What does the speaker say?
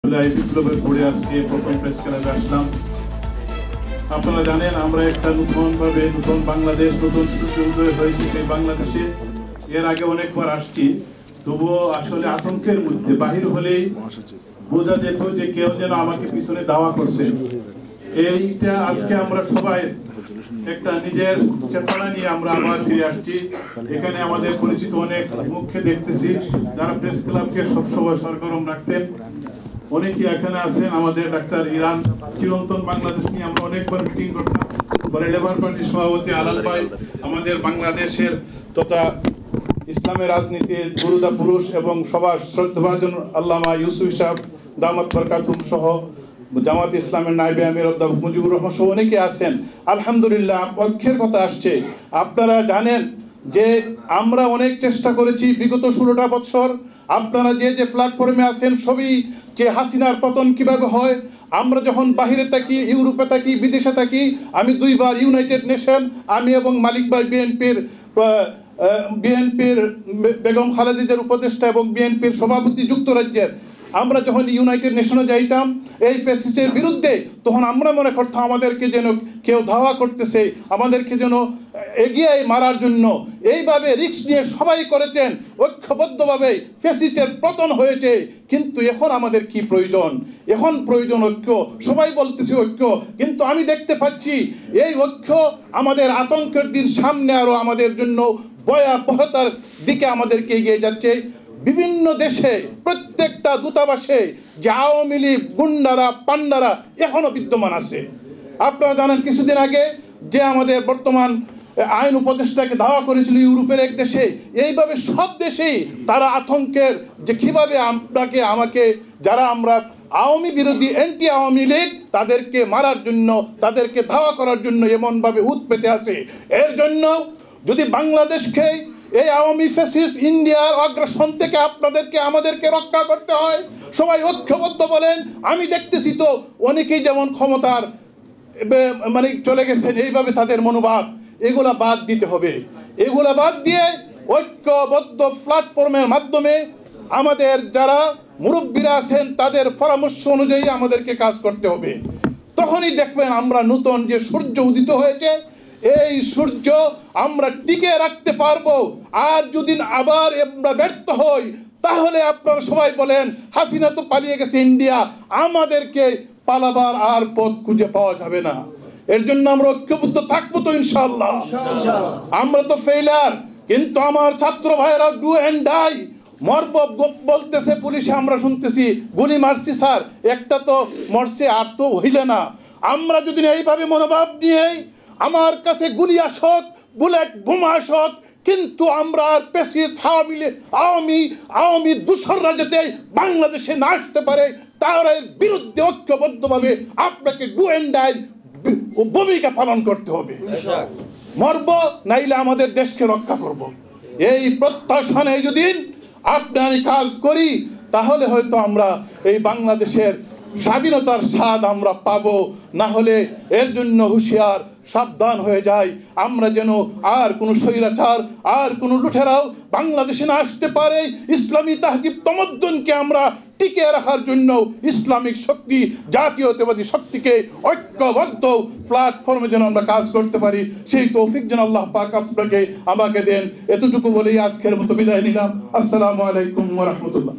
জুলাই বিপ্লবের পরে আজকে প্রথম প্রেস ক্লাবে আসলাম। আপনারা জানেন আমরা একটা নতুন বাংলাদেশ, নতুন উদয় হয়েছে সেই বাংলাদেশে। এর আগে অনেকবার আসছি, তবুও আসলে আতঙ্কের মধ্যে বাহির হলেই বোঝা যেত যে কেউ যেন আমাকে পিছনে দাওয়া করছে। এইটা আজকে আমরা সবাই একটা নিজের চেতনা নিয়ে আমরা আবার ফিরে আসছি। এখানে আমাদের পরিচিত অনেক মুখকে দেখতেছি যারা প্রেস ক্লাবকে সবসময় সরগরম রাখতেন, অনেকেই এখানে আছেন। আমাদের ডাক্তার ইরান চিরন্তন বাংলাদেশ নিয়ে আমরা অনেকবার মিটিং করতাম। পরে লেবার পার্টির সভাপতি আলাল ভাই, আমাদের বাংলাদেশের তথা ইসলামের রাজনীতির গুরুদা পুরুষ এবং সবার শ্রদ্ধাভাজন আল্লামা ইউসুফ সাহেব দামাত বরকাতুম সহ জামাত ইসলামের নায়েবে আমির অধ্যাপক মুজিবুর রহমান সহ অনেকে আছেন। আলহামদুলিল্লাহ পক্ষের কথা আসছে। আপনারা জানেন যে আমরা অনেক চেষ্টা করেছি বিগত 16টা বছর। আপনারা যে যে প্ল্যাটফর্মে আছেন সবই যে হাসিনার পতন কিভাবে হয়, আমরা যখন বাহিরে থাকি, ইউরোপে থাকি, বিদেশে থাকি, আমি 2বার ইউনাইটেড নেশন, আমি এবং মালিক ভাই বিএনপির বেগম খালেদার উপদেষ্টা এবং বিএনপির সভাপতি যুক্তরাজ্যের, আমরা যখন ইউনাইটেড নেশনে যাইতাম এই ফ্যাসিস্টের বিরুদ্ধে, তখন আমরা মনে করতাম আমাদেরকে যেন কেউ ধাওয়া করতেছে, আমাদেরকে যেন এগিয়ে মারার জন্য। এইভাবে রিস্ক নিয়ে সবাই করেছেন, ঐক্যবদ্ধভাবে ফ্যাসিস্টের পতন হয়েছে। কিন্তু এখন আমাদের কি প্রয়োজন? এখন প্রয়োজন ঐক্য। সবাই বলতেছে ঐক্য, কিন্তু আমি দেখতে পাচ্ছি এই ঐক্য আমাদের আতঙ্কের দিন সামনে আরও আমাদের জন্য ভয়াবহতার দিকে আমাদেরকে এগিয়ে যাচ্ছে। বিভিন্ন দেশে প্রত্যেকটা দূতাবাসে যে আওয়ামী লীগ গুন্ডারা পান্ডারা এখনো বিদ্যমান আছে। আপনারা জানেন কিছুদিন আগে যে আমাদের বর্তমান আইন উপদেষ্টাকে ধাওয়া করেছিল ইউরোপের এক দেশে। এইভাবে সব দেশেই তারা আতঙ্কের যে কীভাবে আমাকে যারা আমরা আওয়ামী বিরোধী অ্যান্টি আওয়ামী লীগ তাদেরকে মারার জন্য, তাদেরকে ধাওয়া করার জন্য এমনভাবে উৎ পেতে আসে। এর জন্য যদি বাংলাদেশকে এই আওয়ামী ফ্যাসিস্ট ইন্ডিয়ার আগ্রাসন থেকে আমাদেরকে রক্ষা করতে হয়, সবাই ঐক্যবদ্ধ বলেন। আমি দেখতেছি তো অনেকেই যেমন ক্ষমতার মানে চলে গেছেন, এইভাবে তাদের মনোভাব, এগুলা বাদ দিতে হবে। এগুলা বাদ দিয়ে ঐক্যবদ্ধ প্ল্যাটফর্মের মাধ্যমে আমাদের যারা মুরব্বীরা আছেন তাদের পরামর্শ অনুযায়ী আমাদেরকে কাজ করতে হবে। তখনই দেখবেন আমরা নতুন যে সূর্য উদিত হয়েছে, এই সূর্য আমরা টিকে রাখতে পারবো। আর যদি আবার আমরা ব্যর্থ হই, তাহলে আপনারা সবাই বলেন হাসিনা তো পালিয়ে গেছে ইন্ডিয়া, আমাদেরকে পালাবার আর পথ খুঁজে পাওয়া যাবে না। এর জন্য আমরা ঐক্যবদ্ধ থাকবো তো ইনশাআল্লাহ। আমরা তো ফেইলার, কিন্তু আমার ছাত্র ভাইয়েরা ডু অ্যান্ড ডাই মরব বলতেছে পুলিশে, আমরা শুনতেছি গুলি মারছি স্যার, একটা তো মরছে আর তো হইলে না। আমরা যদি এইভাবে মনোভাব নিয়ে আমার কাছে গুলি আসক, বুলেট বোমা আসক, কিন্তু আমরা আর পেশিস আওয়ামী দূষররা যাতে বাংলাদেশে না আসতে পারে তার বিরুদ্ধে ঐক্যবদ্ধভাবে আপনাকে ডু অ্যান্ড ডাই ভূমিকা পালন করতে হবে। মরব নাইলে আমাদের দেশকে রক্ষা করব। এই প্রত্যাশা নিয়ে যদি আমি কাজ করি, তাহলে হয়তো আমরা এই বাংলাদেশের স্বাধীনতার স্বাদ আমরা পাবো। না হলে এর জন্য হুঁশিয়ার, সাবধান হয়ে যায় আমরা যেন আর কোনো স্বৈরাচার, আর কোনো লুঠেরাও বাংলাদেশে না আসতে পারে। ইসলামী তাহজিব তমদ্দুনকে আমরা টিকে রাখার জন্য ইসলামিক শক্তি, জাতীয়তাবাদী শক্তিকে ঐক্যবদ্ধ প্ল্যাটফর্মে যেন আমরা কাজ করতে পারি, সেই তৌফিক যেন আল্লাহ পাক আপনাকে আমাকে দেন। এতটুকু বলেই আজকের মতো বিদায় নিলাম। আসসালামু আলাইকুম ওয়া রাহমাতুল্লাহ।